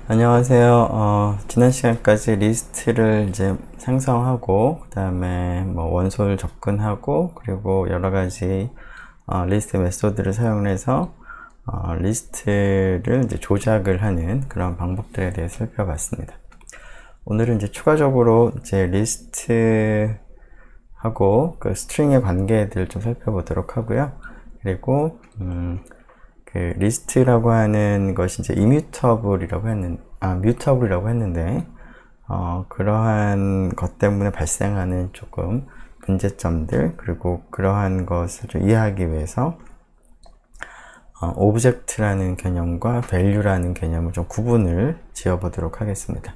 안녕하세요. 지난 시간까지 리스트를 이제 생성하고, 그 다음에 뭐 원소를 접근하고, 그리고 여러 가지 리스트 메소드를 사용해서 리스트를 이제 조작을 하는 그런 방법들에 대해 살펴봤습니다. 오늘은 이제 추가적으로 이제 리스트하고 그 스트링의 관계들을 좀 살펴보도록 하고요. 그리고 그 리스트라고 하는 것이 이제 immutable이라고 mutable이라고 했는데, 그러한 것 때문에 발생하는 조금 문제점들, 그리고 그러한 것을 좀 이해하기 위해서, object라는 개념과 value라는 개념을 좀 구분을 지어 보도록 하겠습니다.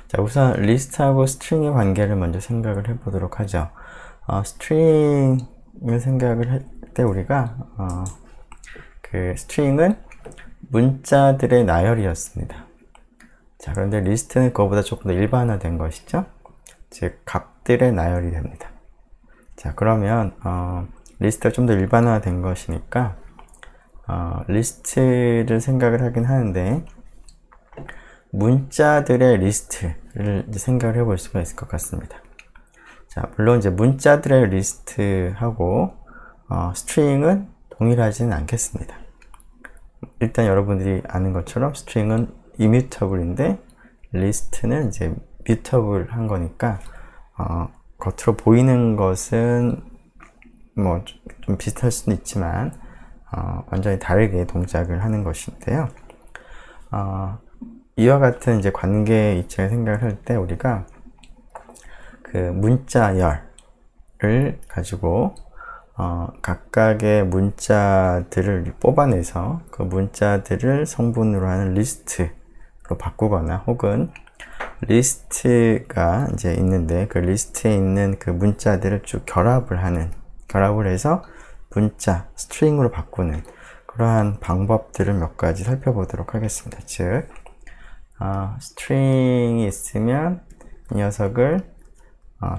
자, 우선 리스트하고 스트링의 관계를 먼저 생각을 해 보도록 하죠. 스트링을 생각을 할 때 우리가, 그 스트링은 문자들의 나열이었습니다. 자, 그런데 리스트는 그거보다 조금 더 일반화된 것이죠. 즉 값들의 나열이 됩니다. 자, 그러면 리스트가 좀 더 일반화된 것이니까 리스트를 생각을 하긴 하는데, 문자들의 리스트를 이제 생각을 해볼 수가 있을 것 같습니다. 자, 물론 이제 문자들의 리스트하고 스트링은 동일하지는 않겠습니다. 일단 여러분들이 아는 것처럼 스트링은 immutable인데 리스트는 이제 mutable 한 거니까 겉으로 보이는 것은 뭐 좀 비슷할 수도 있지만 완전히 다르게 동작을 하는 것인데요. 이와 같은 이제 관계 이체를 생각을 할 때 우리가 그 문자열을 가지고 각각의 문자들을 뽑아내서 그 문자들을 성분으로 하는 리스트로 바꾸거나, 혹은 리스트가 이제 있는데 그 리스트에 있는 그 문자들을 쭉 결합을 해서 문자, 스트링으로 바꾸는 그러한 방법들을 몇 가지 살펴보도록 하겠습니다. 즉, 스트링이 있으면 이 녀석을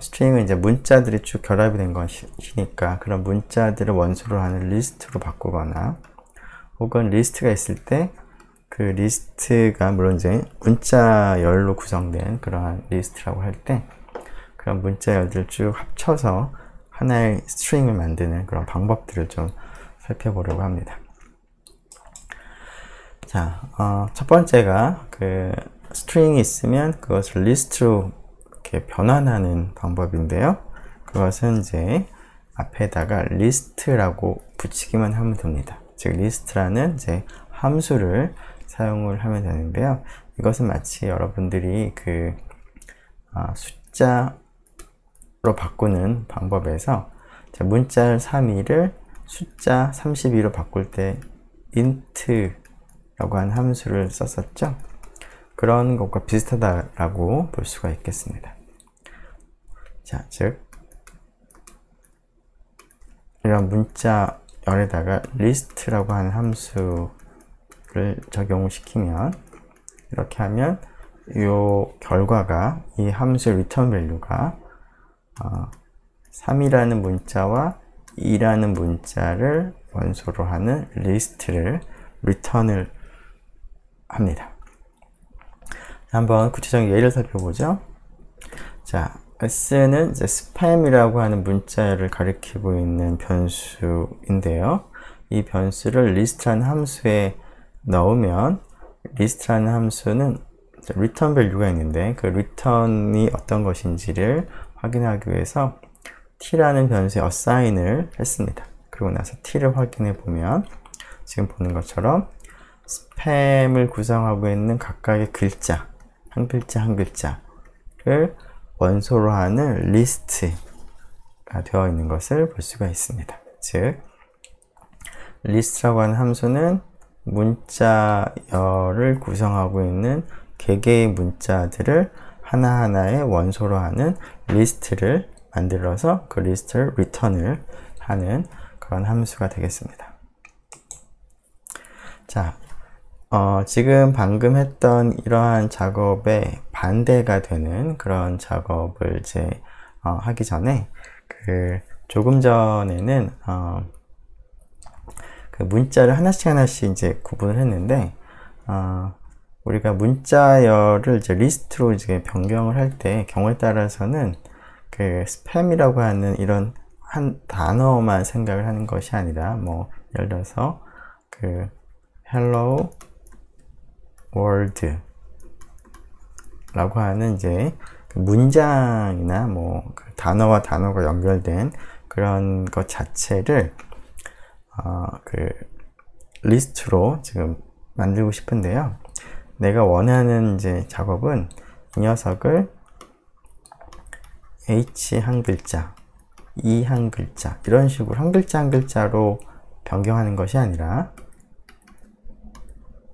스트링은 이제 문자들이 쭉 결합이 된 것이니까 그런 문자들을 원소로 하는 리스트로 바꾸거나, 혹은 리스트가 있을 때 그 리스트가 물론 이제 문자열로 구성된 그러한 리스트라고 할 때 그런 문자열들을 쭉 합쳐서 하나의 스트링을 만드는 그런 방법들을 좀 살펴보려고 합니다. 자, 첫 번째가 그 스트링이 있으면 그것을 리스트로 이렇게 변환하는 방법인데요. 그것은 이제 앞에다가 리스트라고 붙이기만 하면 됩니다. 즉 리스트라는 이제 함수를 사용을 하면 되는데요. 이것은 마치 여러분들이 그 숫자로 바꾸는 방법에서 문자 32를 숫자 32로 바꿀 때 int라고 하는 함수를 썼었죠. 그런 것과 비슷하다라고 볼 수가 있겠습니다. 자, 즉 이런 문자열에다가 리스트라고 하는 함수를 적용시키면, 이렇게 하면 이 결과가, 이 함수의 리턴 밸류가 3이라는 문자와 2라는 문자를 원소로 하는 리스트를 리턴을 합니다. 한번 구체적인 예를 살펴보죠. 자, s는 이제 spam이라고 하는 문자를 가리키고 있는 변수인데요. 이 변수를 리스트라는 함수에 넣으면, 리스트라는 함수는 return value가 있는데 그 return이 어떤 것인지를 확인하기 위해서 t라는 변수에 assign을 했습니다. 그리고 나서 t를 확인해 보면 지금 보는 것처럼 spam을 구성하고 있는 각각의 글자, 한 글자 한 글자를 원소로 하는 리스트가 되어 있는 것을 볼 수가 있습니다. 즉, 리스트라고 하는 함수는 문자열을 구성하고 있는 개개의 문자들을 하나하나의 원소로 하는 리스트를 만들어서 그 리스트를 리턴을 하는 그런 함수가 되겠습니다. 자, 지금 방금 했던 이러한 작업의 반대가 되는 그런 작업을 이제 하기 전에 조금 전에는 그 문자를 하나씩 이제 구분을 했는데 우리가 문자열을 이제 리스트로 이제 변경을 할 때 경우에 따라서는 그 스팸이라고 하는 이런 한 단어만 생각을 하는 것이 아니라 뭐 예를 들어서 그 hello world 라고 하는 이제 그 문장이나 뭐 그 단어와 단어가 연결된 그런 것 자체를 그 리스트로 지금 만들고 싶은데요. 내가 원하는 이제 작업은 이 녀석을 H 한 글자, E 한 글자 이런 식으로 한 글자 한 글자로 변경하는 것이 아니라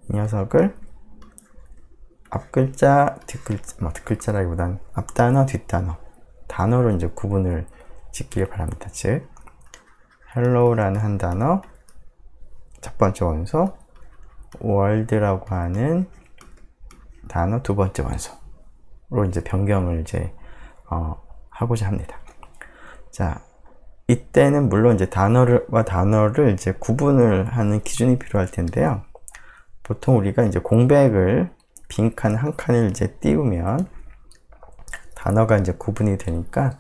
이 녀석을 앞글자, 뒷글자, 뭐 뒷글자라기보단 앞단어, 뒷단어 단어로 이제 구분을 짓기를 바랍니다. 즉 hello라는 한 단어 첫 번째 원소, world라고 하는 단어 두 번째 원소로 이제 변경을 이제 하고자 합니다. 자, 이때는 물론 이제 단어와 단어를 이제 구분을 하는 기준이 필요할 텐데요. 보통 우리가 이제 공백을 빈칸 한 칸을 이제 띄우면 단어가 이제 구분이 되니까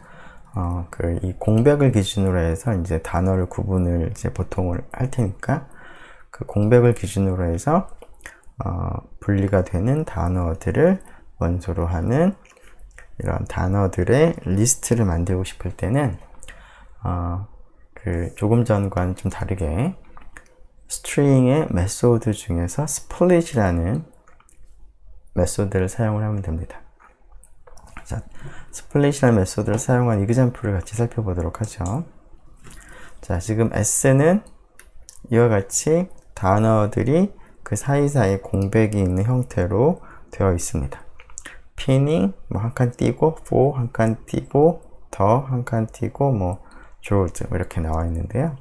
이 공백을 기준으로 해서 이제 단어를 구분을 이제 보통을 할 테니까 그 공백을 기준으로 해서 분리가 되는 단어들을 원소로 하는 이런 단어들의 리스트를 만들고 싶을 때는 그 조금 전과는 좀 다르게 스트링의 메소드 중에서 스플릿이라는 메소드를 사용을 하면 됩니다. 자, 스플릿이라는 메소드를 사용한 이그젬플을 같이 살펴보도록 하죠. 자, 지금 S는 이와 같이 단어들이 그 사이사이에 공백이 있는 형태로 되어 있습니다. 피닝 뭐 한 칸 띄고, for 한 칸 띄고, 더 한 칸 띄고, 뭐 George 이렇게 나와 있는데요.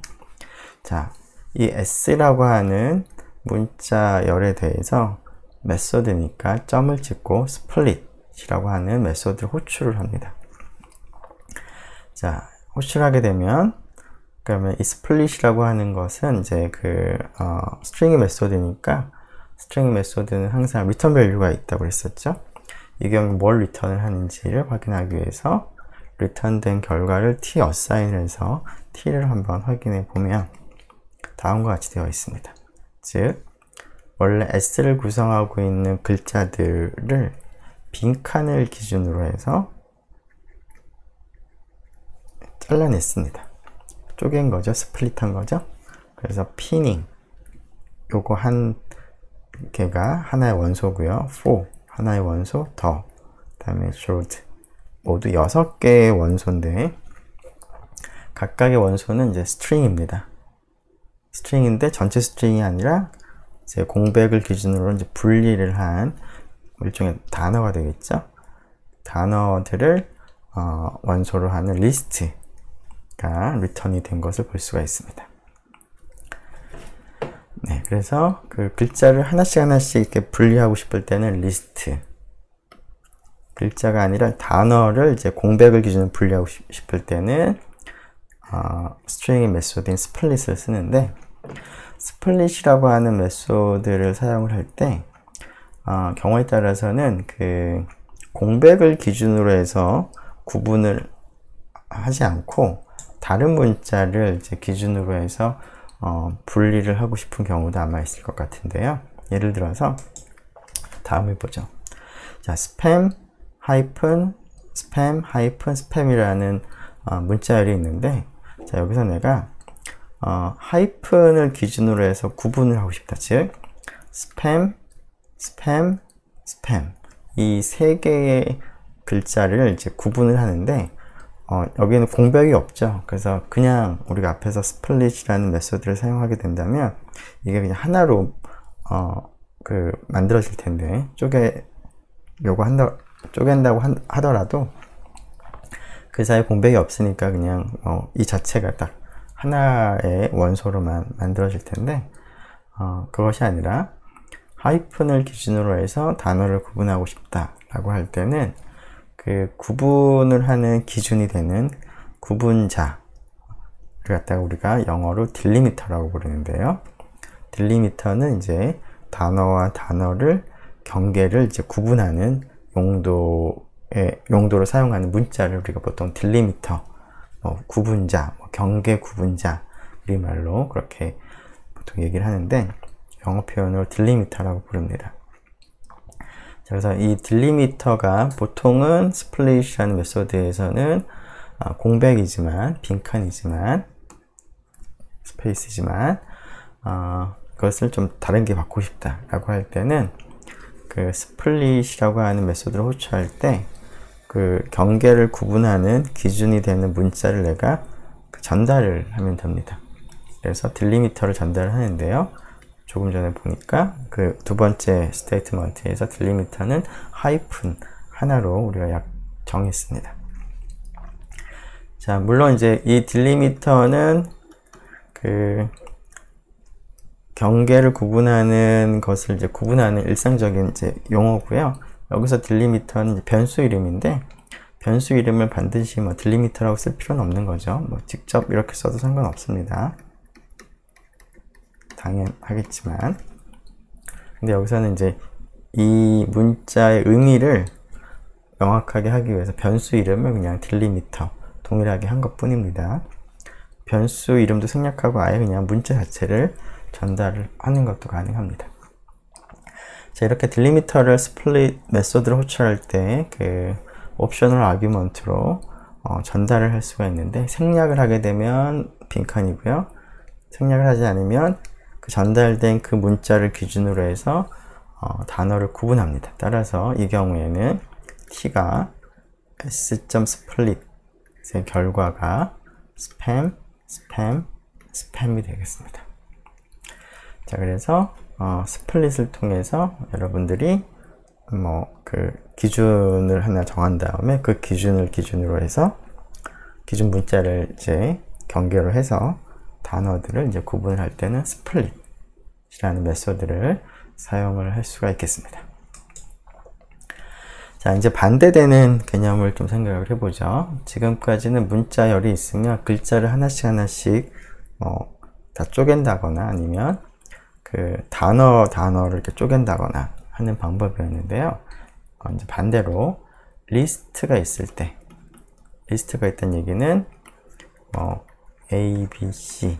자, 이 S라고 하는 문자열에 대해서 메소드니까 점을 찍고 split이라고 하는 메소드를 호출을 합니다. 자, 호출하게 되면 그러면 이 split이라고 하는 것은 이제 그 스트링 메소드니까 스트링 메소드는 항상 리턴 밸류가 있다고 했었죠. 이 경우 뭘 리턴을 하는지를 확인하기 위해서 리턴된 결과를 t 어사인을 해서 t를 한번 확인해 보면 다음과 같이 되어 있습니다. 즉 원래 s를 구성하고 있는 글자들을 빈칸을 기준으로 해서 잘라냈습니다. 쪼갠 거죠. 스플릿한 거죠. 그래서 피닝 요거 한 개가 하나의 원소고요. for 하나의 원소, 더 그다음에 short 모두 6개의 원소인데 각각의 원소는 이제 스트링입니다. 스트링인데 전체 스트링이 아니라 이제 공백을 기준으로 이제 분리를 한 일종의 단어가 되겠죠. 단어들을 원소로 하는 리스트가 리턴이 된 것을 볼 수가 있습니다. 네, 그래서 그 글자를 하나씩 하나씩 이렇게 분리하고 싶을 때는 리스트 글자가 아니라 단어를 이제 공백을 기준으로 분리하고 싶을 때는 스트링의 메소드인 스플릿을 쓰는데 스플릿이라고 하는 메소드를 사용을 할 때 경우에 따라서는 그 공백을 기준으로 해서 구분을 하지 않고 다른 문자를 이제 기준으로 해서 분리를 하고 싶은 경우도 아마 있을 것 같은데요. 예를 들어서 다음을 보죠. 자, 스팸 하이픈 스팸이라는 문자열이 있는데 자, 여기서 내가 하이픈을 기준으로 해서 구분을 하고 싶다. 즉 스팸 이 세 개의 글자를 이제 구분을 하는데 여기는 공백이 없죠. 그래서 그냥 우리가 앞에서 스플릿이라는 메소드를 사용하게 된다면 이게 그냥 하나로 만들어질 텐데 쪼갠다고 하더라도 그 사이에 공백이 없으니까 그냥 이 자체가 딱 하나의 원소로만 만들어질 텐데 그것이 아니라 하이픈을 기준으로 해서 단어를 구분하고 싶다라고 할 때는 그 구분을 하는 기준이 되는 구분자를 갖다가 우리가 영어로 딜리미터라고 부르는데요. 딜리미터는 이제 단어와 단어를 경계를 이제 구분하는 용도로 사용하는 문자를 우리가 보통 딜리미터, 구분자, 경계 구분자, 우리말로 그렇게 보통 얘기를 하는데, 영어 표현으로 딜리미터라고 부릅니다. 그래서 이 딜리미터가 보통은 스플릿이라는 메소드에서는 공백이지만, 빈칸이지만, 스페이스지만, 그것을 좀 다른 게 받고 싶다라고 할 때는 그 스플릿이라고 하는 메소드를 호출할 때 그 경계를 구분하는 기준이 되는 문자를 내가 전달을 하면 됩니다. 그래서 딜리미터를 전달을 하는데요. 조금 전에 보니까 그 두 번째 스테이트먼트에서 딜리미터는 하이픈 하나로 우리가 정했습니다. 자, 물론 이제 이 딜리미터는 그 경계를 구분하는 것을 이제 구분하는 일상적인 이제 용어고요. 여기서 딜리미터는 이제 변수 이름인데, 변수 이름을 반드시 딜리미터라고 쓸 필요는 없는 거죠. 직접 이렇게 써도 상관없습니다. 당연하겠지만. 근데 여기서는 이제 이 문자의 의미를 명확하게 하기 위해서 변수 이름을 그냥 딜리미터 동일하게 한 것 뿐입니다. 변수 이름도 생략하고 아예 그냥 문자 자체를 전달을 하는 것도 가능합니다. 자, 이렇게 딜리미터를 스플릿 메소드를 호출할 때 그 옵셔널 아규먼트로 전달을 할 수가 있는데, 생략을 하게 되면 빈칸이고요. 생략을 하지 않으면 그 전달된 그 문자를 기준으로 해서 단어를 구분합니다. 따라서 이 경우에는 t가 s.split의 결과가 스팸, 스팸, 스팸이 되겠습니다. 자, 그래서 스플릿을 통해서 여러분들이 그 기준을 하나 정한 다음에 그 기준을 기준으로 해서 기준 문자를 이제 경계로 해서 단어들을 이제 구분을 할 때는 스플릿이라는 메소드를 사용을 할 수가 있겠습니다. 자, 이제 반대되는 개념을 좀 생각을 해보죠. 지금까지는 문자열이 있으면 글자를 하나씩 다 쪼갠다거나 아니면 그 단어를 이렇게 쪼갠다거나 하는 방법이었는데요. 이제 반대로 리스트가 있을 때, 리스트가 있다는 얘기는 A, B, C,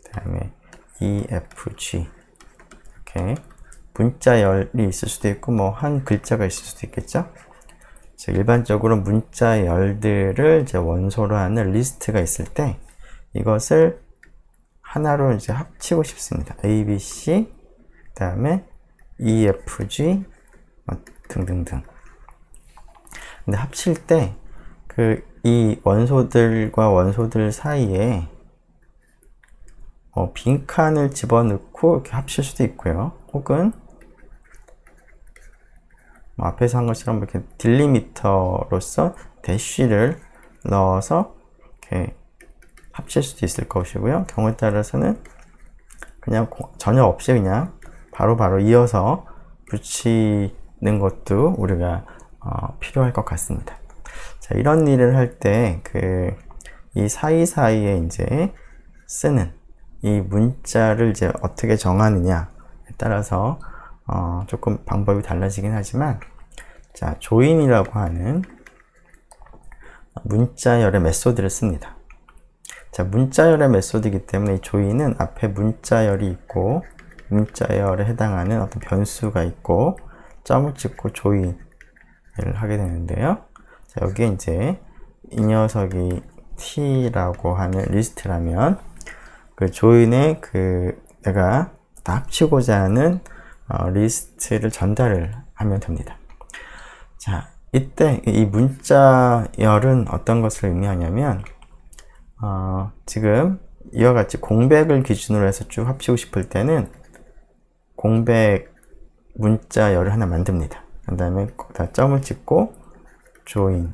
그 다음에 E, F, G 이렇게 문자열이 있을 수도 있고 한 글자가 있을 수도 있겠죠. 일반적으로 문자열들을 이제 원소로 하는 리스트가 있을 때 이것을 하나로 이제 합치고 싶습니다. A, B, C, 그 다음에 E, F, G 등등등. 근데 합칠 때 이 원소들과 원소들 사이에 빈칸을 집어넣고 이렇게 합칠 수도 있고요. 혹은 앞에서 한 것처럼 이렇게 딜리미터로서 대쉬를 넣어서 이렇게 합칠 수도 있을 것이고요. 경우에 따라서는 그냥 전혀 없이 그냥 바로 이어서 붙이는 것도 우리가 필요할 것 같습니다. 자, 이런 일을 할 때 이 사이사이에 이제 쓰는 이 문자를 이제 어떻게 정하느냐에 따라서 조금 방법이 달라지긴 하지만, 자, 조인이라고 하는 문자열의 메소드를 씁니다. 자, 문자열의 메소드이기 때문에 이 조인은 앞에 문자열이 있고 문자열에 해당하는 어떤 변수가 있고 점을 찍고 조인을 하게 되는데요. 자, 여기에 이제 이 녀석이 t라고 하는 리스트라면 그 조인의 내가 다 합치고자 하는 리스트를 전달을 하면 됩니다. 자, 이때 이 문자열은 어떤 것을 의미하냐면 지금 이와 같이 공백을 기준으로 해서 쭉 합치고 싶을 때는 공백 문자열을 하나 만듭니다. 그 다음에 거기다 점을 찍고 join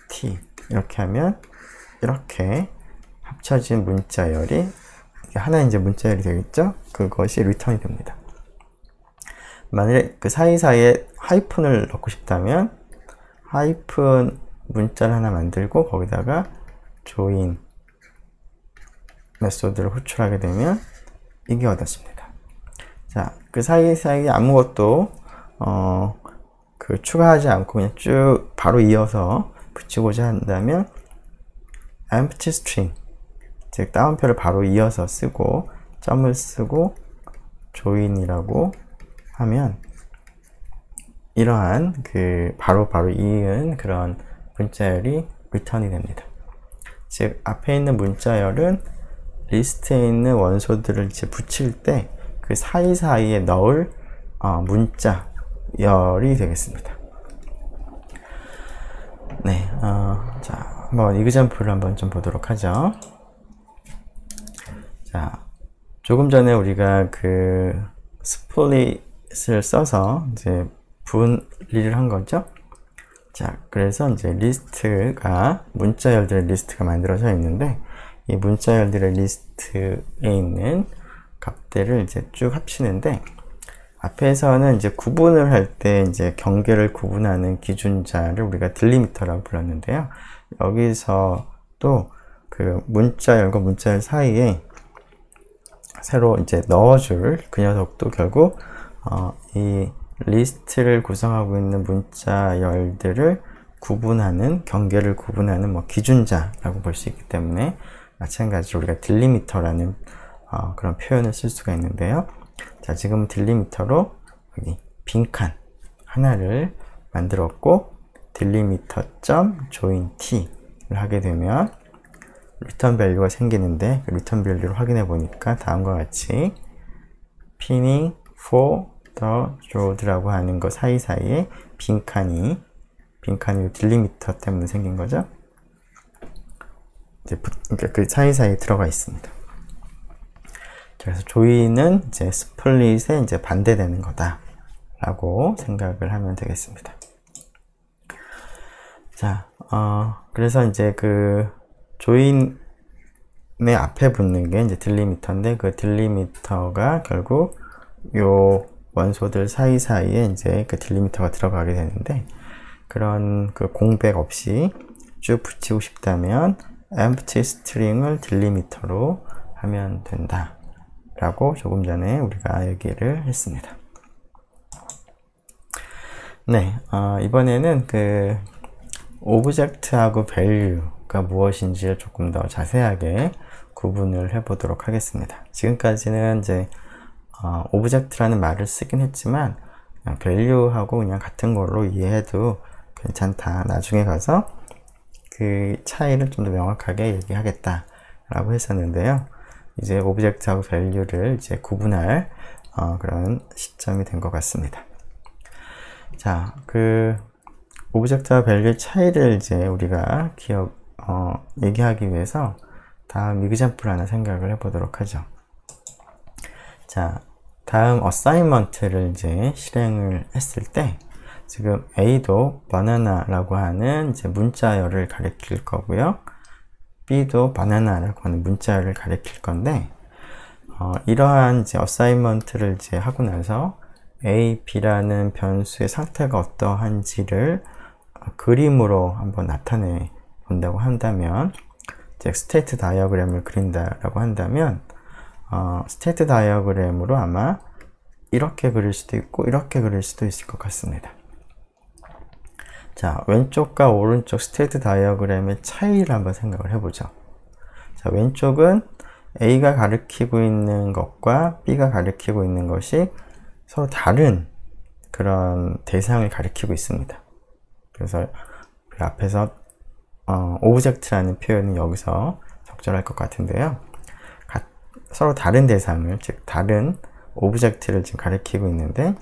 t 이렇게 하면 이렇게 합쳐진 문자열이 하나의 이제 문자열이 되겠죠? 그것이 리턴이 됩니다. 만약에 그 사이사이에 하이픈을 넣고 싶다면 하이픈 문자를 하나 만들고 거기다가 join 메소드를 호출하게 되면 이게 얻었습니다. 자, 그 사이사이에 아무것도 추가하지 않고 그냥 쭉 바로 이어서 붙이고자 한다면 empty string, 즉 따옴표를 바로 이어서 쓰고 점을 쓰고 join이라고 하면 이러한 바로 이은 그런 문자열이 return이 됩니다. 즉 앞에 있는 문자열은 리스트에 있는 원소들을 이제 붙일 때 그 사이사이에 넣을 문자열이 되겠습니다. 네, 자, 한번 이그젬플을 한번 좀 보도록 하죠. 자, 조금 전에 우리가 스플릿을 써서 이제 분리를 한 거죠. 자, 그래서 이제 리스트가 문자열들의 리스트가 만들어져 있는데 이 문자열들의 리스트에 있는 값들을 이제 쭉 합치는데 앞에서는 이제 구분을 할 때 이제 경계를 구분하는 기준자를 우리가 딜리미터라고 불렀는데요. 여기서 또 그 문자열과 문자열 사이에 새로 이제 넣어줄 그 녀석도 결국 이 리스트를 구성하고 있는 문자열들을 구분하는 경계를 구분하는 뭐 기준자라고 볼 수 있기 때문에 마찬가지로 우리가 딜리미터라는 그런 표현을 쓸 수가 있는데요. 자, 지금 딜리미터로 여기 빈칸 하나를 만들었고 딜리미터.join t를 하게 되면 리턴 밸류가 생기는데 그 리턴 밸류를 확인해 보니까 다음과 같이 pinning for the road라고 하는 거 사이사이에 빈칸이 딜리미터 때문에 생긴 거죠. 이제 그러니까 그 사이사이에 들어가 있습니다. 그래서 join은 이제 스플릿에 이제 반대되는 거다라고 생각을 하면 되겠습니다. 자, 그래서 이제 그 join의 앞에 붙는 게 이제 딜리미터인데 그 딜리미터가 결국 요 원소들 사이사이에 이제 그 딜리미터가 들어가게 되는데 그런 그 공백 없이 쭉 붙이고 싶다면 empty string을 딜리미터로 하면 된다 라고 조금 전에 우리가 얘기를 했습니다. 네, 이번에는 그 오브젝트하고 value가 무엇인지를 조금 더 자세하게 구분을 해 보도록 하겠습니다. 지금까지는 이제 오브젝트라는 말을 쓰긴 했지만 그냥 value하고 그냥 같은 걸로 이해해도 괜찮다. 나중에 가서 그 차이를 좀 더 명확하게 얘기하겠다 라고 했었는데요. 이제 오브젝트하고 value를 이제 구분할 그런 시점이 된 것 같습니다. 자, 그 오브젝트와 value의 차이를 이제 우리가 얘기하기 위해서 다음 이그젬플 하나 생각을 해보도록 하죠. 자, 다음 어사인먼트를 이제 실행을 했을 때 지금 A도 바나나라고 하는 이제 문자열을 가리킬 거고요. B도 바나나라고 하는 문자열을 가리킬 건데 이러한 이제 어사인먼트를 이제 하고 나서 A, B라는 변수의 상태가 어떠한지를 그림으로 한번 나타내 본다고 한다면 이제 스테이트 다이어그램을 그린다라고 한다면 스테이트 다이어그램으로 아마 이렇게 그릴 수도 있고 이렇게 그릴 수도 있을 것 같습니다. 자, 왼쪽과 오른쪽 스테이트 다이어그램의 차이를 한번 생각을 해보죠. 자, 왼쪽은 A가 가리키고 있는 것과 B가 가리키고 있는 것이 서로 다른 그런 대상을 가리키고 있습니다. 그래서 그 앞에서 오브젝트라는 표현은 여기서 적절할 것 같은데요. 서로 다른 대상을, 즉 다른 오브젝트를 지금 가리키고 있는데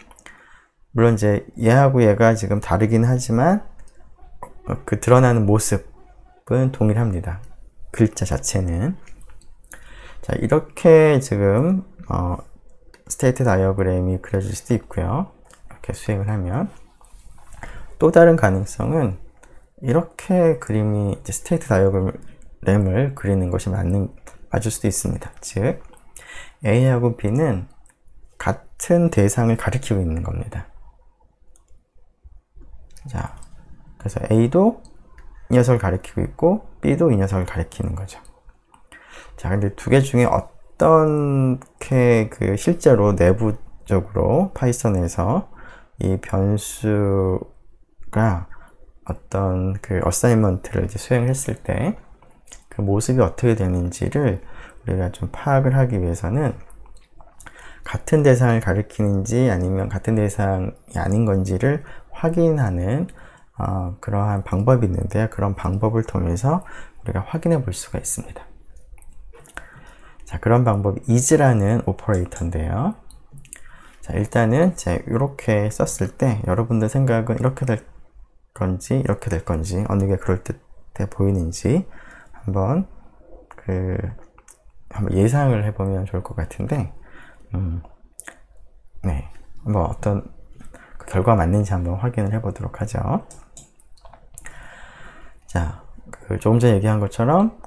물론 이제 얘하고 얘가 지금 다르긴 하지만 그 드러나는 모습은 동일합니다. 글자 자체는. 자, 이렇게 지금 스테이트 다이어그램이 그려질 수도 있고요. 이렇게 수행을 하면 또 다른 가능성은 이렇게 그림이 이제 스테이트 다이어그램을 그리는 것이 맞을 수도 있습니다. 즉 A하고 B는 같은 대상을 가리키고 있는 겁니다. 자, 그래서 A도 이 녀석을 가리키고 있고 B도 이 녀석을 가리키는 거죠. 자, 근데 두 개 중에 어떻게 그 실제로 내부 논리적으로 파이썬에서 이 변수가 어떤 그 어사이먼트를 이제 수행했을 때 그 모습이 어떻게 되는지를 우리가 좀 파악을 하기 위해서는 같은 대상을 가리키는지 아니면 같은 대상이 아닌 건지를 확인하는 그러한 방법이 있는데요. 그런 방법을 통해서 우리가 확인해 볼 수가 있습니다. 자, 그런 방법이 is라는 오퍼레이터인데요. 자, 일단은 제가 이렇게 썼을 때 여러분들 생각은 이렇게 될 건지 이렇게 될 건지 어느 게 그럴듯해 보이는지 한번 예상을 해보면 좋을 것 같은데, 네, 뭐 어떤 그 결과 맞는지 한번 확인을 해보도록 하죠. 자, 조금 전에 얘기한 것처럼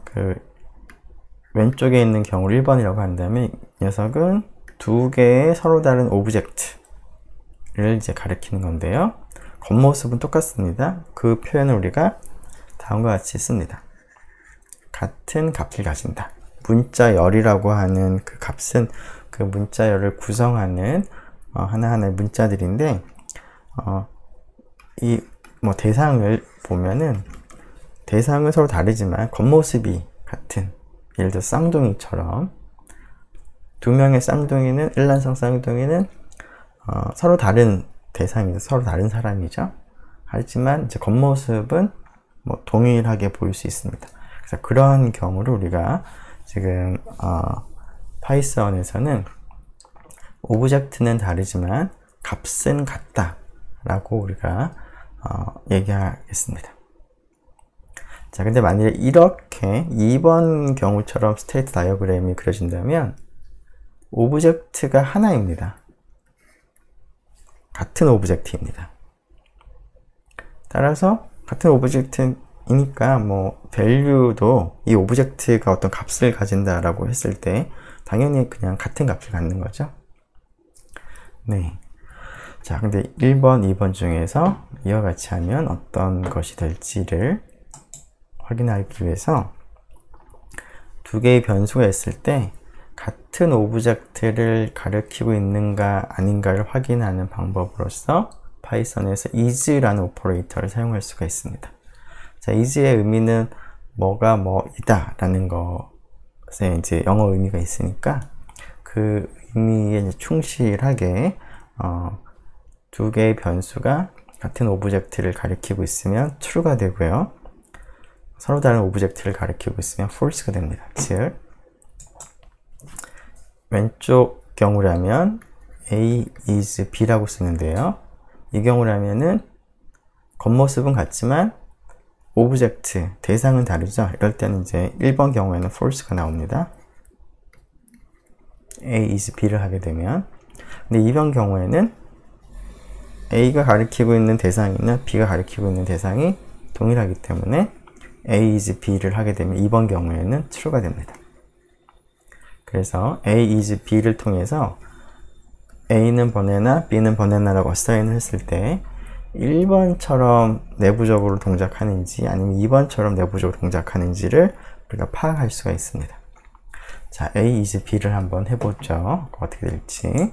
왼쪽에 있는 경우를 1번이라고 한다면 이 녀석은 두 개의 서로 다른 오브젝트를 이제 가리키는 건데요. 겉모습은 똑같습니다. 그 표현을 우리가 다음과 같이 씁니다. 같은 값을 가진다. 문자열이라고 하는 그 값은 그 문자열을 구성하는 하나하나의 문자들인데, 이 뭐 대상을 보면은 대상은 서로 다르지만 겉모습이 같은, 예를 들어 쌍둥이처럼 두 명의 쌍둥이는 일란성 쌍둥이는 서로 다른 대상입니다. 서로 다른 사람이죠. 하지만 이제 겉모습은 뭐 동일하게 보일 수 있습니다. 그래서 그런 경우를 우리가 지금 파이썬에서는 오브젝트는 다르지만 값은 같다 라고 우리가 얘기하겠습니다. 자, 근데 만약에 이렇게 2번 경우처럼 스테이트 다이어그램이 그려진다면 오브젝트가 하나입니다. 같은 오브젝트입니다. 따라서 같은 오브젝트이니까 뭐 value도 이 오브젝트가 어떤 값을 가진다라고 했을 때 당연히 그냥 같은 값을 갖는 거죠. 네. 자, 근데 1번, 2번 중에서 이와 같이 하면 어떤 것이 될지를 확인하기 위해서 두 개의 변수가 있을 때 같은 오브젝트를 가리키고 있는가 아닌가를 확인하는 방법으로서 파이썬에서 is라는 오퍼레이터를 사용할 수가 있습니다. 자, is의 의미는 뭐가 뭐이다 라는 것에 이제 영어 의미가 있으니까 그 의미에 이제 충실하게 두 개의 변수가 같은 오브젝트를 가리키고 있으면 true가 되고요. 서로 다른 오브젝트를 가리키고 있으면 false가 됩니다. 즉, 왼쪽 경우라면 A is B라고 쓰는데요. 이 경우라면은 겉모습은 같지만 오브젝트, 대상은 다르죠. 이럴 때는 이제 1번 경우에는 false가 나옵니다. A is B를 하게 되면. 근데 2번 경우에는 A가 가리키고 있는 대상이나 B가 가리키고 있는 대상이 동일하기 때문에 A is B를 하게 되면 2번 경우에는 true가 됩니다. 그래서 A is B를 통해서 A는 번외나 B는 번외나라고 어사인을 했을 때 1번처럼 내부적으로 동작하는지 아니면 2번처럼 내부적으로 동작하는지를 우리가 파악할 수가 있습니다. 자, A is B를 한번 해보죠. 어떻게 될지.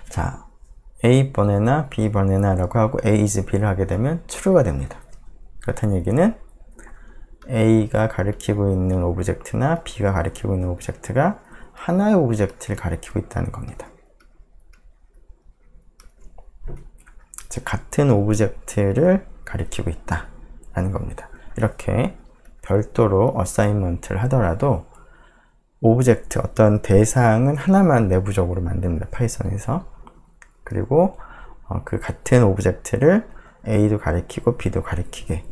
자, A 번외나 B 번외나라고 하고 A is B를 하게 되면 true가 됩니다. 그렇다는 얘기는 A가 가리키고 있는 오브젝트나 B가 가리키고 있는 오브젝트가 하나의 오브젝트를 가리키고 있다는 겁니다. 즉, 같은 오브젝트를 가리키고 있다라는 겁니다. 이렇게 별도로 어사인먼트를 하더라도 오브젝트, 어떤 대상은 하나만 내부적으로 만듭니다. 파이썬에서. 그리고 그 같은 오브젝트를 A도 가리키고 B도 가리키게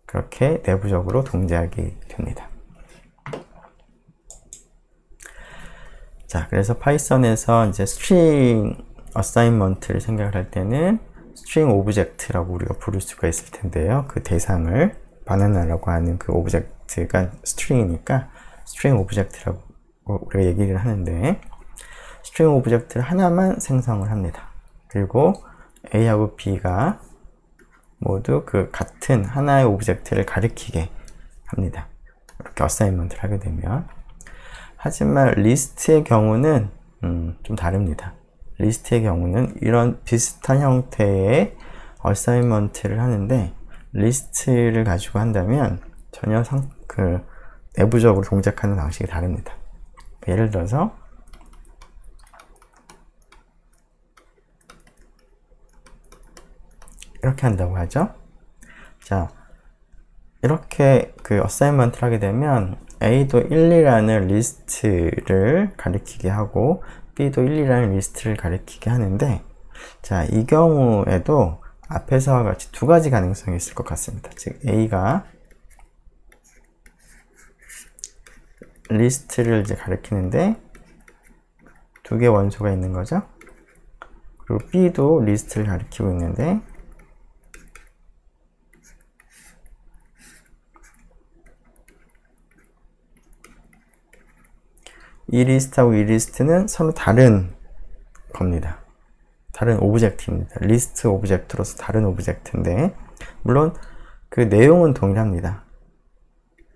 그렇게 내부적으로 동작이 됩니다. 자, 그래서 파이썬에서 이제 string assignment를 생각을 할 때는 string object라고 우리가 부를 수가 있을 텐데요. 그 대상을 바나나라고 하는 그 오브젝트가 string이니까 string object라고 우리가 얘기를 하는데, string object를 하나만 생성을 합니다. 그리고 A하고 B가 모두 그 같은 하나의 오브젝트를 가리키게 합니다. 이렇게 어사인먼트를 하게 되면. 하지만 리스트의 경우는 좀 다릅니다. 리스트의 경우는 이런 비슷한 형태의 어사이먼트를 하는데 리스트를 가지고 한다면 전혀 내부적으로 동작하는 방식이 다릅니다. 예를 들어서 이렇게 한다고 하죠. 자, 이렇게 어사이먼트를 하게 되면 A도 1, 2라는 리스트를 가리키게 하고 B도 1, 2라는 리스트를 가리키게 하는데, 자, 이 경우에도 앞에서와 같이 두 가지 가능성이 있을 것 같습니다. 즉 A가 리스트를 이제 가리키는데 두 개의 원소가 있는 거죠. 그리고 B도 리스트를 가리키고 있는데 이 리스트하고 이 리스트는 서로 다른 겁니다. 다른 오브젝트입니다. 리스트 오브젝트로서 다른 오브젝트인데, 물론 그 내용은 동일합니다.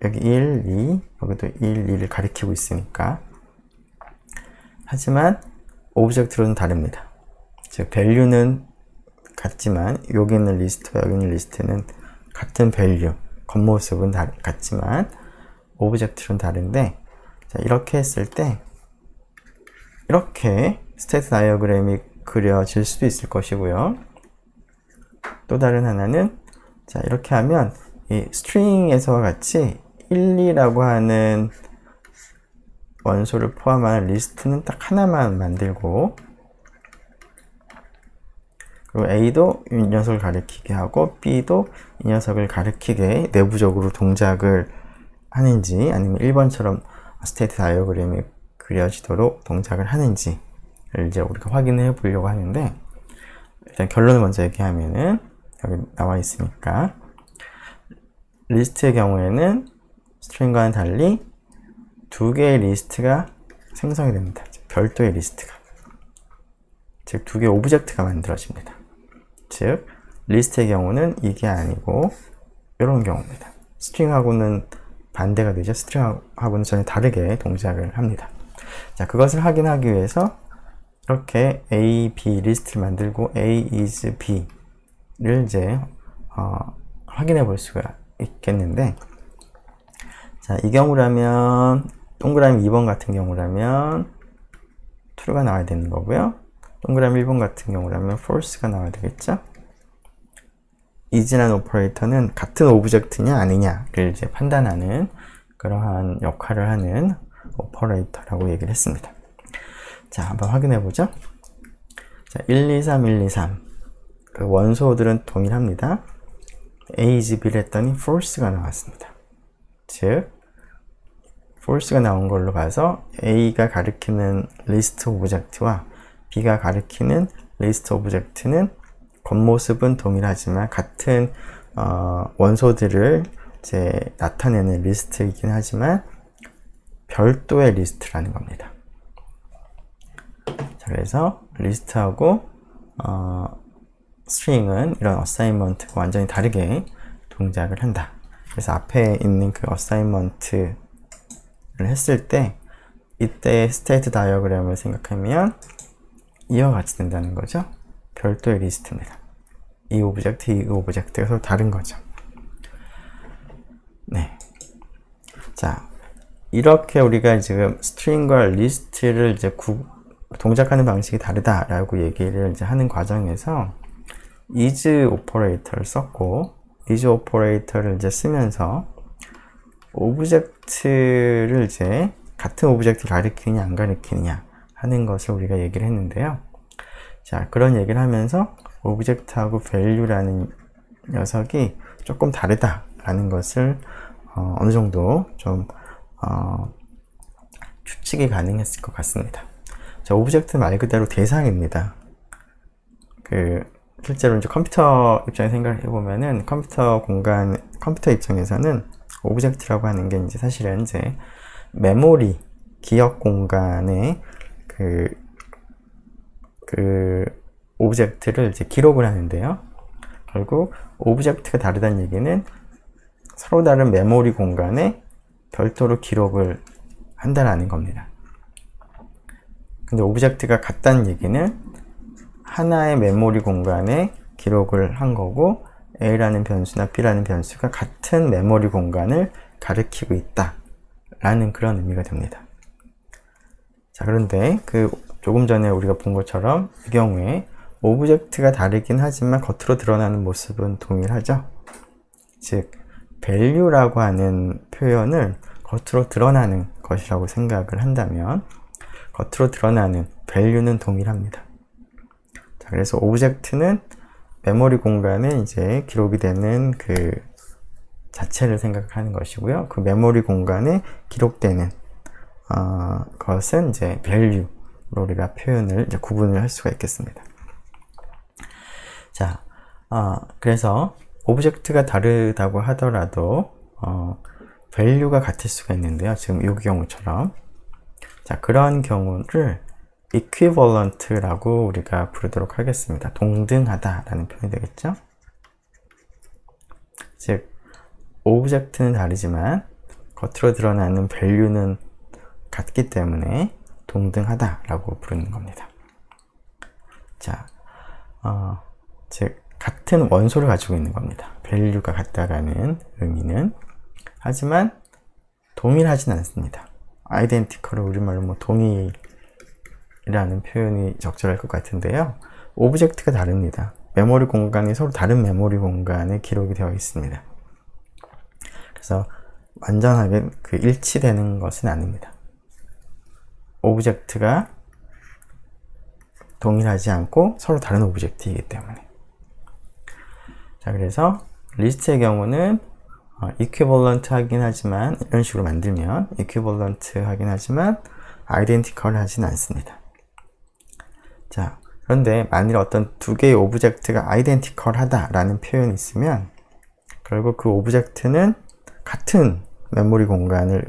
여기 1, 2, 여기도 1, 2를 가리키고 있으니까. 하지만 오브젝트로는 다릅니다. 즉 밸류는 같지만 여기 있는 리스트와 여기 있는 리스트는 같은 밸류, 겉모습은 같지만 오브젝트로는 다른데, 자, 이렇게 했을 때 이렇게 스테이트 다이어그램이 그려질 수도 있을 것이고요. 또 다른 하나는, 자, 이렇게 하면 이 스트링에서와 같이 1, 2라고 하는 원소를 포함한 리스트는 딱 하나만 만들고, 그리고 A도 이 녀석을 가리키게 하고 B도 이 녀석을 가리키게 내부적으로 동작을 하는지, 아니면 1번처럼 스테이트 다이어그램이 그려지도록 동작을 하는지를 이제 우리가 확인해 보려고 하는데, 일단 결론을 먼저 얘기하면은 여기 나와 있으니까, 리스트의 경우에는 스트링과는 달리 두 개의 리스트가 생성이 됩니다. 별도의 리스트가, 즉 두 개의 오브젝트가 만들어집니다. 즉 리스트의 경우는 이게 아니고 이런 경우입니다. 스트링하고는 반대가 되죠. 스트링하고는 전혀 다르게 동작을 합니다. 자, 그것을 확인하기 위해서 이렇게 A, B 리스트를 만들고 A is B를 이제 확인해 볼 수가 있겠는데, 자, 이 경우라면 동그라미 2번 같은 경우라면 true가 나와야 되는 거고요. 동그라미 1번 같은 경우라면 false가 나와야 되겠죠. is라는 오퍼레이터는 같은 오브젝트냐 아니냐를 이제 판단하는 그러한 역할을 하는 오퍼레이터라고 얘기를 했습니다. 자, 한번 확인해 보죠. 자, 1, 2, 3, 1, 2, 3. 그 원소들은 동일합니다. A is B를 했더니 false가 나왔습니다. 즉 false가 나온 걸로 봐서 A가 가리키는 리스트 오브젝트와 B가 가리키는 리스트 오브젝트는 겉모습은 동일하지만 같은 원소들을 이제 나타내는 리스트이긴 하지만 별도의 리스트라는 겁니다. 자, 그래서 리스트하고 스트링은 이런 어사이먼트가 완전히 다르게 동작을 한다. 그래서 앞에 있는 그 어사이먼트를 했을 때 이때 스테이트 다이어그램을 생각하면 이와 같이 된다는 거죠. 별도의 리스트입니다. 이 오브젝트, 이 오브젝트가 서로 다른 거죠. 네. 자, 이렇게 우리가 지금 스트링과 리스트를 이제 동작하는 방식이 다르다라고 얘기를 이제 하는 과정에서 is 오퍼레이터를 썼고, is 오퍼레이터를 이제 쓰면서 오브젝트를 이제 같은 오브젝트를 가리키느냐 안 가리키느냐 하는 것을 우리가 얘기를 했는데요. 자, 그런 얘기를 하면서 오브젝트하고 value라는 녀석이 조금 다르다라는 것을 어느 정도 좀 추측이 가능했을 것 같습니다. 자, 오브젝트 말 그대로 대상입니다. 실제로 이제 컴퓨터 입장에서 생각을 해보면은 컴퓨터 입장에서는 오브젝트라고 하는 게 이제 사실은 이제 메모리, 기억 공간에 오브젝트를 이제 기록을 하는데요. 결국 오브젝트가 다르다는 얘기는 서로 다른 메모리 공간에 별도로 기록을 한다는 겁니다. 근데 오브젝트가 같다는 얘기는 하나의 메모리 공간에 기록을 한 거고 A라는 변수나 B라는 변수가 같은 메모리 공간을 가리키고 있다 라는 그런 의미가 됩니다. 자, 그런데 조금 전에 우리가 본 것처럼 이 경우에 오브젝트가 다르긴 하지만 겉으로 드러나는 모습은 동일하죠. 즉 value라고 하는 표현을 겉으로 드러나는 것이라고 생각을 한다면 겉으로 드러나는 value는 동일합니다. 자, 그래서 오브젝트는 메모리 공간에 이제 기록이 되는 그 자체를 생각하는 것이고요. 그 메모리 공간에 기록되는 것은 이제 value로 우리가 표현을 이제 구분을 할 수가 있겠습니다. 자, 그래서 오브젝트가 다르다고 하더라도 value가 같을 수가 있는데요. 지금 이 경우처럼 자, 그런 경우를 equivalent라고 우리가 부르도록 하겠습니다. 동등하다 라는 표현이 되겠죠. 즉 오브젝트는 다르지만 겉으로 드러나는 value는 같기 때문에 동등하다 라고 부르는 겁니다. 자, 즉 같은 원소를 가지고 있는 겁니다. value가 같다라는 의미는. 하지만 동일하진 않습니다. identical을 우리말로 뭐 동일이라는 표현이 적절할 것 같은데요. 오브젝트가 다릅니다. 메모리 공간이 서로 다른 메모리 공간에 기록이 되어 있습니다. 그래서 완전하게 일치되는 것은 아닙니다. 오브젝트가 동일하지 않고 서로 다른 오브젝트이기 때문에. 자, 그래서 리스트의 경우는 equivalent 하긴 하지만 이런 식으로 만들면 equivalent 하긴 하지만 identical 하진 않습니다. 자, 그런데 만일 어떤 두 개의 오브젝트가 identical 하다라는 표현이 있으면 결국 그 오브젝트는 같은 메모리 공간을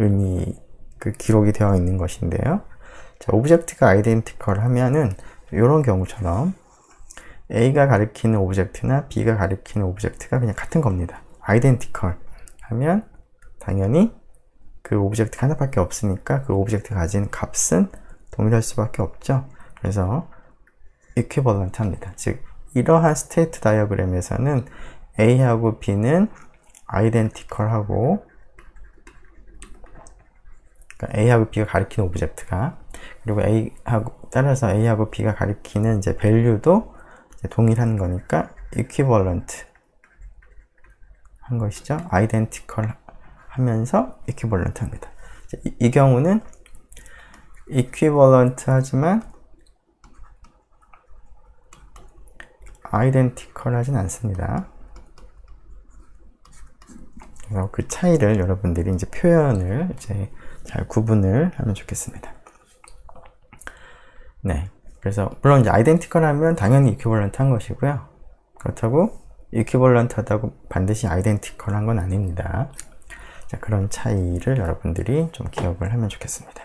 기록이 되어 있는 것인데요. 자, 오브젝트가 identical 하면은 이런 경우처럼 A가 가리키는 오브젝트나 B가 가리키는 오브젝트가 그냥 같은 겁니다. identical 하면 당연히 그 오브젝트가 하나밖에 없으니까 그 오브젝트가 가진 값은 동일할 수밖에 없죠. 그래서 equivalent 합니다. 즉 이러한 스테이트 다이어그램에서는 A하고 B는 identical 하고, 그러니까 A하고 B가 가리키는 오브젝트가, 그리고 따라서 A하고 B가 가리키는 이제 value도 이제 동일한 거니까 equivalent 한 것이죠. identical 하면서 equivalent 합니다. 이 경우는 equivalent 하지만 identical 하진 않습니다. 그래서 그 차이를 여러분들이 이제 표현을 이제 잘 구분을 하면 좋겠습니다. 네. 그래서 물론 이제 identical 하면 당연히 equivalent 한 것이고요. 그렇다고 equivalent 하다고 반드시 identical 한 건 아닙니다. 자, 그런 차이를 여러분들이 좀 기억을 하면 좋겠습니다.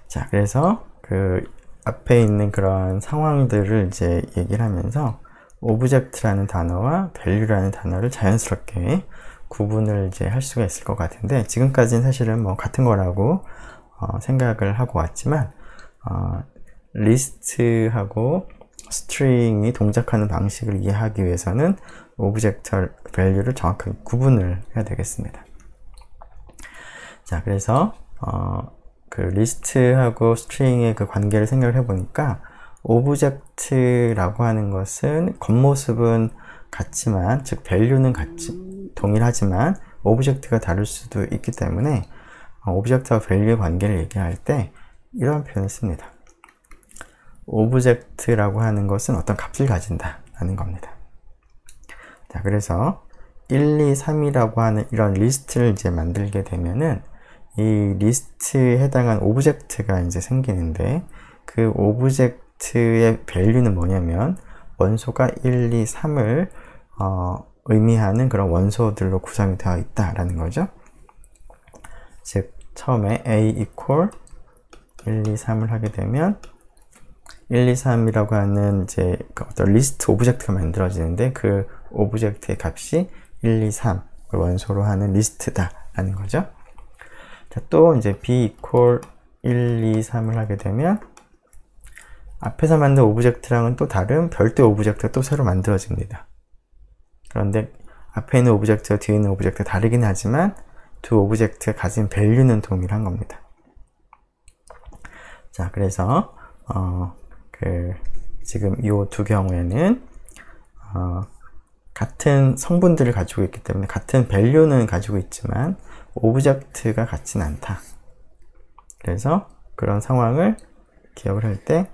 자, 그래서 그 앞에 있는 그런 상황들을 이제 얘기를 하면서 오브젝트라는 단어와 value라는 단어를 자연스럽게 구분을 이제 할 수가 있을 것 같은데, 지금까지는 사실은 뭐 같은 거라고 생각을 하고 왔지만 리스트하고 스트링이 동작하는 방식을 이해하기 위해서는 오브젝트 value를 정확하게 구분을 해야 되겠습니다. 자, 그래서 그 리스트하고 스트링의 그 관계를 생각을 해보니까 오브젝트라고 하는 것은 겉모습은 같지만, 즉 value는 동일하지만 오브젝트가 다를 수도 있기 때문에 오브젝트와 value의 관계를 얘기할 때 이런 표현을 씁니다. 오브젝트라고 하는 것은 어떤 값을 가진다 라는 겁니다. 자, 그래서 1, 2, 3이라고 하는 이런 리스트를 이제 만들게 되면은 이 리스트에 해당한 오브젝트가 이제 생기는데, 그 오브젝트의 value는 뭐냐면 원소가 1, 2, 3을 의미하는 그런 원소들로 구성이 되어 있다라는 거죠. 즉 처음에 A equal 1, 2, 3을 하게 되면 1, 2, 3이라고 하는 이제 어떤 리스트 오브젝트가 만들어지는데, 그 오브젝트의 값이 1, 2, 3을 원소로 하는 리스트다 라는 거죠. 자, 또 이제 B equal 1, 2, 3을 하게 되면 앞에서 만든 오브젝트랑은 또 다른 별도의 오브젝트가 또 새로 만들어집니다. 그런데 앞에 있는 오브젝트와 뒤에 있는 오브젝트가 다르긴 하지만 두 오브젝트가 가진 밸류는 동일한 겁니다. 자, 그래서 지금 이 두 경우에는 같은 성분들을 가지고 있기 때문에 같은 밸류는 가지고 있지만 오브젝트가 같진 않다. 그래서 그런 상황을 기억을 할 때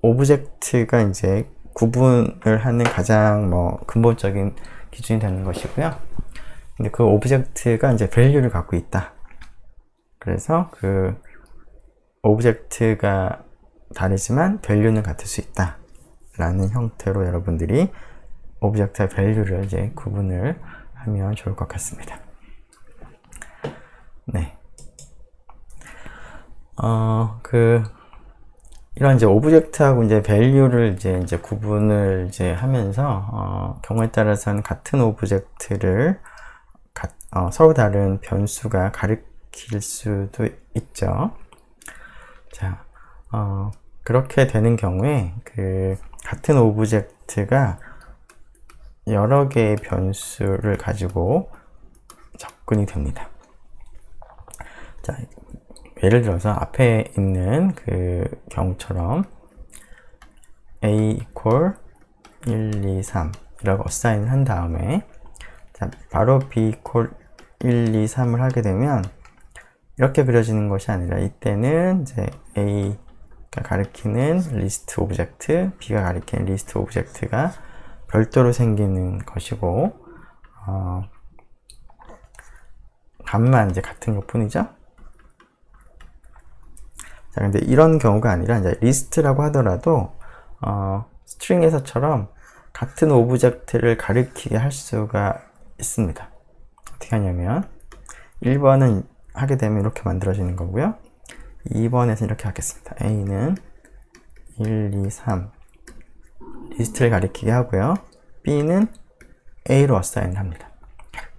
오브젝트가 이제 구분을 하는 가장 근본적인 기준이 되는 것이고요. 근데 그 오브젝트가 이제 밸류를 갖고 있다. 그래서 그 오브젝트가 다르지만 밸류는 같을 수 있다. 라는 형태로 여러분들이 오브젝트와 밸류를 이제 구분을 하면 좋을 것 같습니다. 네. 이런 이제 오브젝트하고 이제 밸류를 이제 구분을 하면서 경우에 따라서는 같은 오브젝트를 서로 다른 변수가 가리킬 수도 있죠. 자, 그렇게 되는 경우에 같은 오브젝트가 여러 개의 변수를 가지고 접근이 됩니다. 자, 예를 들어서 앞에 있는 그 경우처럼 a equal 1, 2, 3 이라고 어사인을 한 다음에 자, 바로 b equal 1, 2, 3을 하게 되면 이렇게 그려지는 것이 아니라 이때는 이제 a가 가리키는 리스트 오브젝트, b가 가리키는 리스트 오브젝트가 별도로 생기는 것이고 값만 이제 같은 것 뿐이죠. 자, 근데 이런 경우가 아니라 이제 리스트라고 하더라도 스트링에서처럼 같은 오브젝트를 가리키게 할 수가 있습니다. 어떻게 하냐면 1번은 하게 되면 이렇게 만들어지는 거고요. 2번에서 이렇게 하겠습니다. A는 1, 2, 3 리스트를 가리키게 하고요. B는 A로 어사인을 합니다.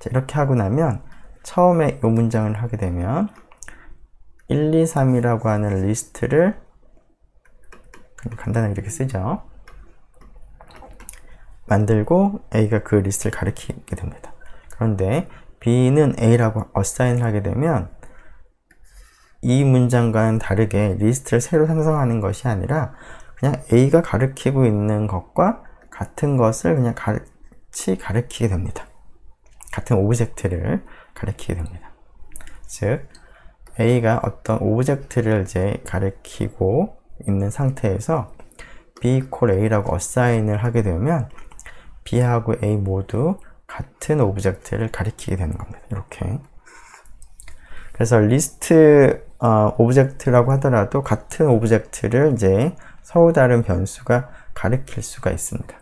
자, 이렇게 하고 나면 처음에 이 문장을 하게 되면 1, 2, 3이라고 하는 리스트를 간단하게 이렇게 쓰죠. 만들고 A가 그 리스트를 가리키게 됩니다. 그런데 B는 A라고 어사인을 하게 되면 이 문장과는 다르게 리스트를 새로 생성하는 것이 아니라 그냥 A가 가리키고 있는 것과 같은 것을 그냥 같이 가리키게 됩니다. 같은 오브젝트를 가리키게 됩니다. 즉 A가 어떤 오브젝트를 이제 가리키고 있는 상태에서 B equal A라고 어사인을 하게 되면 B하고 A 모두 같은 오브젝트를 가리키게 되는 겁니다. 이렇게. 그래서 리스트 오브젝트라고 하더라도 같은 오브젝트를 이제 서로 다른 변수가 가리킬 수가 있습니다.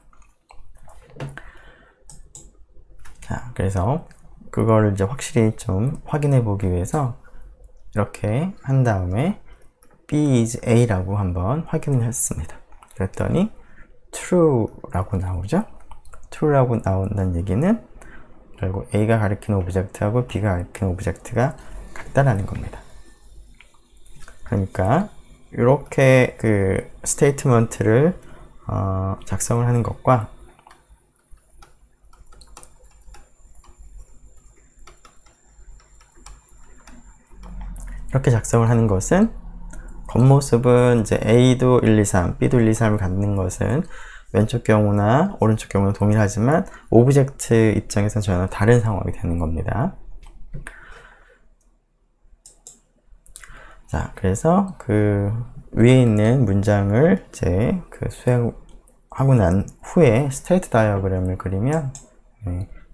자, 그래서 그걸 이제 확실히 좀 확인해 보기 위해서 이렇게 한 다음에 B is A라고 한번 확인을 했습니다. 그랬더니 true라고 나오죠. true라고 나온다는 얘기는 결국 A가 가리키는 오브젝트하고 B가 가리키는 오브젝트가 같다라는 겁니다. 그러니까 이렇게 그 스테이트먼트를 작성을 하는 것과 이렇게 작성을 하는 것은 겉모습은 이제 A도 1, 2, 3, B도 1, 2, 3을 갖는 것은 왼쪽 경우나 오른쪽 경우는 동일하지만 오브젝트 입장에서는 전혀 다른 상황이 되는 겁니다. 자, 그래서 그 위에 있는 문장을 이제 그 수행하고 난 후에 스테이트 다이어그램을 그리면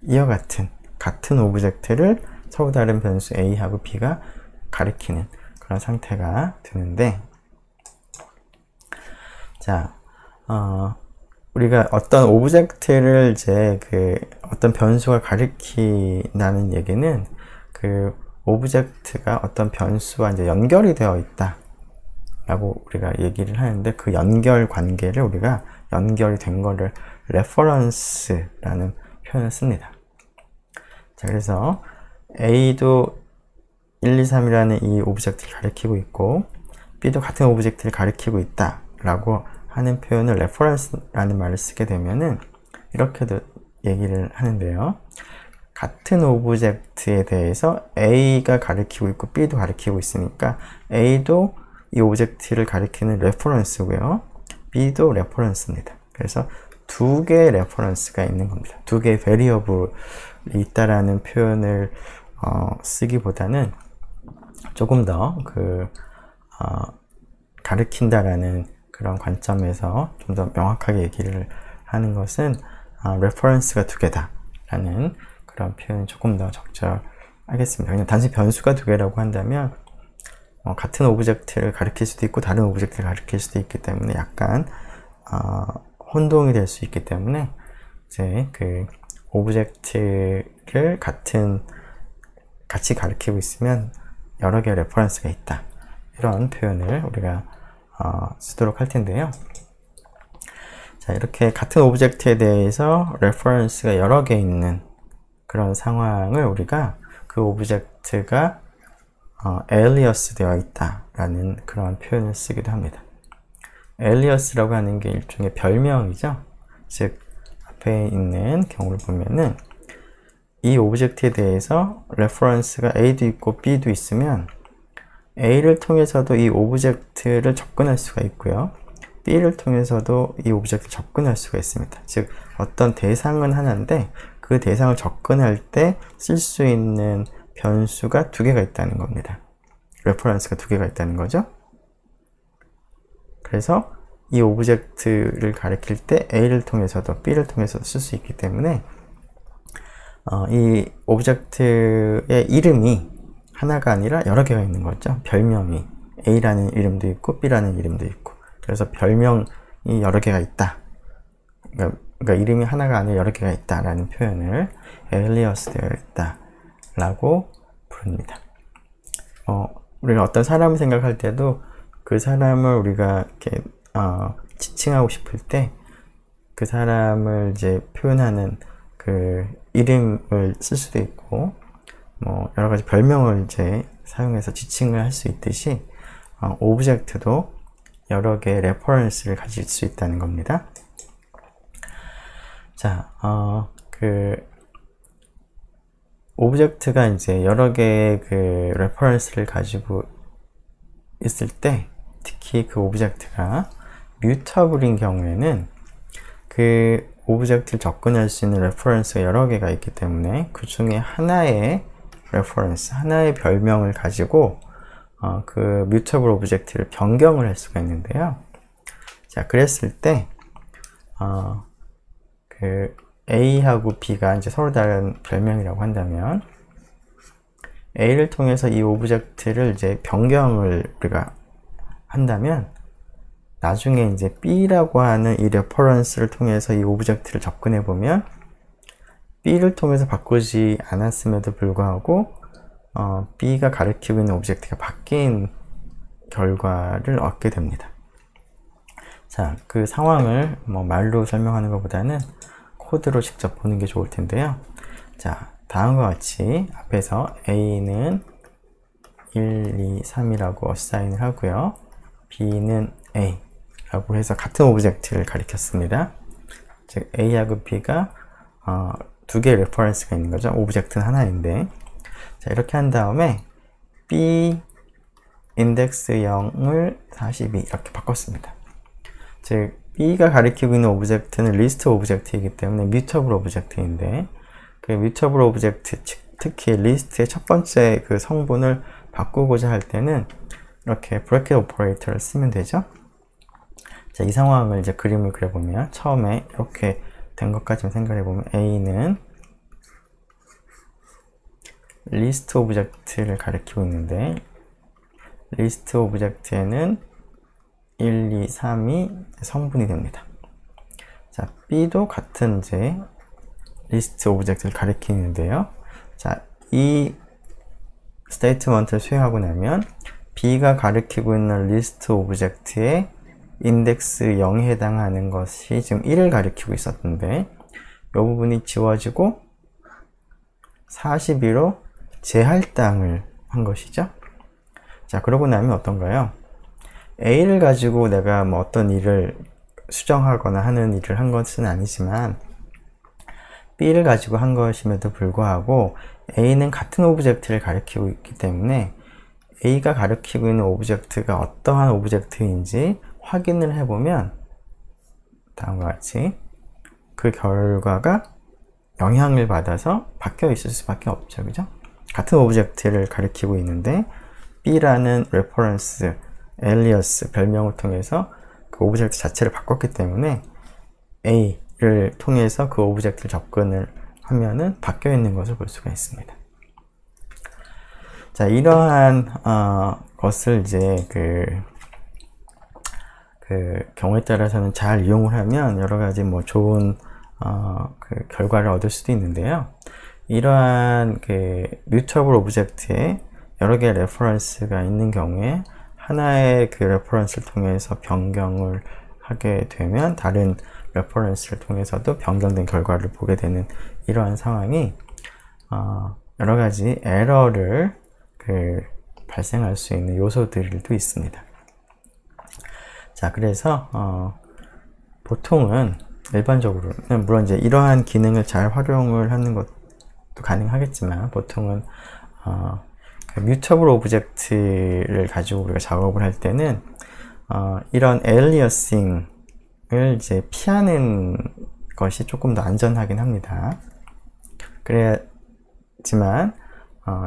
이와 같은 오브젝트를 서로 다른 변수 A하고 B가 가리키는 그런 상태가 되는데, 자, 우리가 어떤 오브젝트를 이제 어떤 변수가 가리킨다는 얘기는 그 오브젝트가 어떤 변수와 이제 연결이 되어 있다 라고 우리가 얘기를 하는데, 그 연결 관계를 우리가 연결이 된 거를 레퍼런스라는 표현을 씁니다. 자, 그래서 A도 1, 2, 3이라는 이 오브젝트를 가리키고 있고 B도 같은 오브젝트를 가리키고 있다 라고 하는 표현을 reference라는 말을 쓰게 되면은 이렇게도 얘기를 하는데요. 같은 오브젝트에 대해서 A가 가리키고 있고 B도 가리키고 있으니까 A도 이 오브젝트를 가리키는 레퍼런스고요. B도 레퍼런스입니다. 그래서 두 개의 레퍼런스가 있는 겁니다. 두 개의 베리어블이 있다라는 표현을 쓰기보다는 조금 더 가리킨다라는 그런 관점에서 좀 더 명확하게 얘기를 하는 것은 레퍼런스가 두 개다 라는 그런 표현이 조금 더 적절하겠습니다. 그냥 단순히 변수가 두 개라고 한다면 같은 오브젝트를 가리킬 수도 있고 다른 오브젝트를 가리킬 수도 있기 때문에 약간 혼동이 될 수 있기 때문에 이제 그 오브젝트를 같이 가리키고 있으면 여러 개의 레퍼런스가 있다 이런 표현을 우리가 쓰도록 할 텐데요. 자, 이렇게 같은 오브젝트에 대해서 레퍼런스가 여러 개 있는 그런 상황을 우리가 그 오브젝트가 alias 되어 있다 라는 그런 표현을 쓰기도 합니다. alias라고 하는 게 일종의 별명이죠. 즉 앞에 있는 경우를 보면은 이 오브젝트에 대해서 레퍼런스가 A도 있고 B도 있으면 A를 통해서도 이 오브젝트를 접근할 수가 있고요. B를 통해서도 이 오브젝트를 접근할 수가 있습니다. 즉 어떤 대상은 하나인데 그 대상을 접근할 때 쓸 수 있는 변수가 두 개가 있다는 겁니다. 레퍼런스가 두 개가 있다는 거죠. 그래서 이 오브젝트를 가리킬 때 A를 통해서도 B를 통해서도 쓸 수 있기 때문에 이 오브젝트의 이름이 하나가 아니라 여러 개가 있는 거죠. 별명이 A라는 이름도 있고 B라는 이름도 있고 그래서 별명이 여러 개가 있다. 그러니까 이름이 하나가 아니라 여러 개가 있다 라는 표현을 alias 되어 있다 라고 부릅니다. 우리가 어떤 사람을 생각할 때도 그 사람을 우리가 이렇게 지칭하고 싶을 때 그 사람을 이제 표현하는 그 이름을 쓸 수도 있고 뭐 여러 가지 별명을 이제 사용해서 지칭을 할 수 있듯이 오브젝트도 여러 개의 레퍼런스를 가질 수 있다는 겁니다. 자, 오브젝트가 이제 여러 개의 그 레퍼런스를 가지고 있을 때 특히 그 오브젝트가 뮤터블인 경우에는 그 오브젝트를 접근할 수 있는 레퍼런스가 여러 개가 있기 때문에 그 중에 하나의 레퍼런스, 하나의 별명을 가지고 그 뮤터블 오브젝트를 변경을 할 수가 있는데요. 자, 그랬을 때 그 A하고 B가 이제 서로 다른 별명이라고 한다면 A를 통해서 이 오브젝트를 이제 변경을 우리가 한다면 나중에 이제 B라고 하는 이 레퍼런스를 통해서 이 오브젝트를 접근해 보면 B를 통해서 바꾸지 않았음에도 불구하고 B가 가리키고 있는 오브젝트가 바뀐 결과를 얻게 됩니다. 자, 그 상황을 뭐 말로 설명하는 것보다는 코드로 직접 보는 게 좋을 텐데요. 자, 다음과 같이 앞에서 A는 1, 2, 3이라고 어사인을 하고요. B는 A 라고 해서 같은 오브젝트를 가리켰습니다. 즉 A하고 B가 두 개의 레퍼런스가 있는 거죠. 오브젝트는 하나인데 자, 이렇게 한 다음에 B 인덱스 0을 42 이렇게 바꿨습니다. 즉 B가 가리키고 있는 오브젝트는 리스트 오브젝트이기 때문에 뮤터블 오브젝트인데 그 뮤터블 오브젝트 특히 리스트의 첫 번째 그 성분을 바꾸고자 할 때는 이렇게 브래킷 오퍼레이터를 쓰면 되죠. 자, 이 상황을 이제 그림을 그려보면 처음에 이렇게 된 것까지만 생각해보면 A는 리스트 오브젝트를 가리키고 있는데 리스트 오브젝트에는 1, 2, 3이 성분이 됩니다. 자, B도 같은 이제 리스트 오브젝트를 가리키는데요. 자, 이 스테이트먼트를 수행하고 나면 B가 가리키고 있는 리스트 오브젝트의 인덱스 0에 해당하는 것이 지금 1을 가리키고 있었는데 이 부분이 지워지고 42로 재할당을 한 것이죠. 자, 그러고 나면 어떤가요? A를 가지고 내가 뭐 어떤 일을 수정하거나 하는 일을 한 것은 아니지만 B를 가지고 한 것임에도 불구하고 A는 같은 오브젝트를 가리키고 있기 때문에 A가 가리키고 있는 오브젝트가 어떠한 오브젝트인지 확인을 해보면 다음과 같이 그 결과가 영향을 받아서 바뀌어 있을 수밖에 없죠. 그죠? 같은 오브젝트를 가리키고 있는데 B라는 레퍼런스, 엘리어스, 별명을 통해서 그 오브젝트 자체를 바꿨기 때문에 A를 통해서 그 오브젝트를 접근을 하면은 바뀌어 있는 것을 볼 수가 있습니다. 자, 이러한 것을 이제 그 경우에 따라서는 잘 이용을 하면 여러 가지 뭐 좋은 그 결과를 얻을 수도 있는데요. 이러한 그 뮤터블 오브젝트에 여러 개의 레퍼런스가 있는 경우에 하나의 그 레퍼런스를 통해서 변경을 하게 되면 다른 레퍼런스를 통해서도 변경된 결과를 보게 되는 이러한 상황이 여러 가지 에러를 발생할 수 있는 요소들도 있습니다. 자, 그래서 보통은 일반적으로는 물론 이제 이러한 기능을 잘 활용을 하는 것도 가능하겠지만 보통은 뮤터블 오브젝트를 가지고 우리가 작업을 할 때는 이런 엘리어싱을 이제 피하는 것이 조금 더 안전하긴 합니다. 그래야지만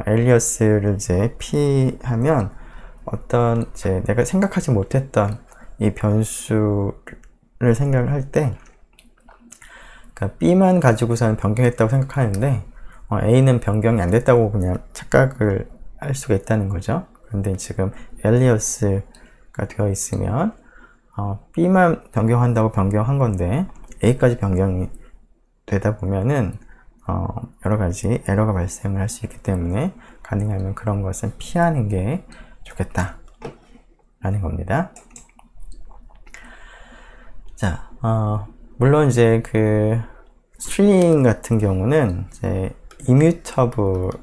엘리어스를 이제 피하면 어떤 이제 내가 생각하지 못했던 이 변수를 생각을 할 때 그러니까 B만 가지고서는 변경했다고 생각하는데 A는 변경이 안 됐다고 그냥 착각을 할 수가 있다는 거죠. 그런데 지금 엘리어스가 되어 있으면 B만 변경한다고 변경한 건데 A까지 변경이 되다 보면은 여러 가지 에러가 발생을 할 수 있기 때문에 가능하면 그런 것은 피하는 게 좋겠다 라는 겁니다. 자, 물론 이제 그 스트링 같은 경우는 이제 이뮤터블입니다.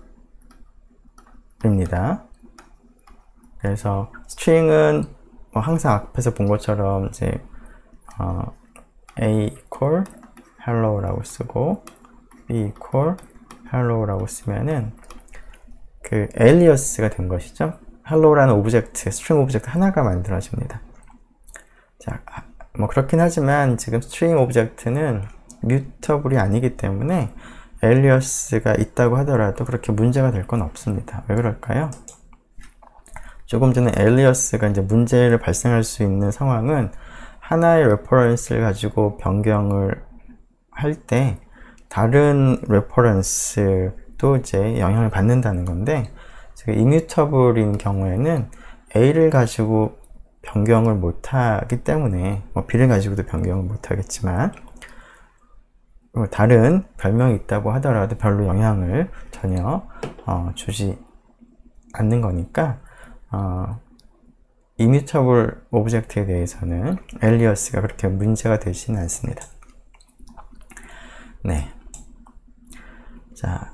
그래서 스트링은 뭐 항상 앞에서 본 것처럼 이제 A equal hello라고 쓰고 B equal hello라고 쓰면은 그 alias가 된 것이죠. hello라는 오브젝트, 스트링 오브젝트 하나가 만들어집니다. 자, 뭐 그렇긴 하지만 지금 스트링 오브젝트는 뮤터블이 아니기 때문에 alias가 있다고 하더라도 그렇게 문제가 될 건 없습니다. 왜 그럴까요? 조금 전에 alias가 이제 문제를 발생할 수 있는 상황은 하나의 레퍼런스를 가지고 변경을 할 때 다른 레퍼런스도 이제 영향을 받는다는 건데 지금 이뮤터블인 경우에는 A를 가지고 변경을 못하기 때문에 뭐 B를 가지고도 변경을 못하겠지만 다른 별명이 있다고 하더라도 별로 영향을 전혀 주지 않는 거니까 이뮤터블 오브젝트에 대해서는 엘리어스가 그렇게 문제가 되지는 않습니다. 네. 자,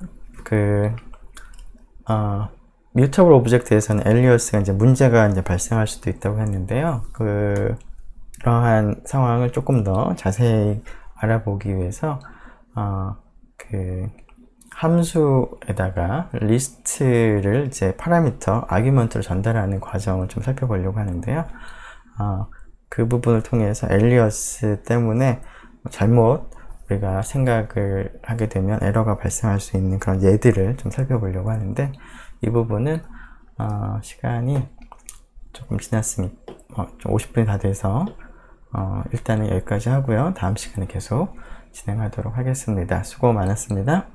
뮤터블 오브젝트에서는 엘리어스가 이제 문제가 이제 발생할 수도 있다고 했는데요. 그러한 상황을 조금 더 자세히 알아보기 위해서 함수에다가 리스트를 이제 파라미터, 아규먼트로 전달하는 과정을 좀 살펴보려고 하는데요. 그 부분을 통해서 엘리어스 때문에 잘못 우리가 생각을 하게 되면 에러가 발생할 수 있는 그런 예들을 좀 살펴보려고 하는데 이 부분은 시간이 조금 지났으니 좀 50분이 다 돼서 일단은 여기까지 하고요. 다음 시간에 계속 진행하도록 하겠습니다. 수고 많았습니다.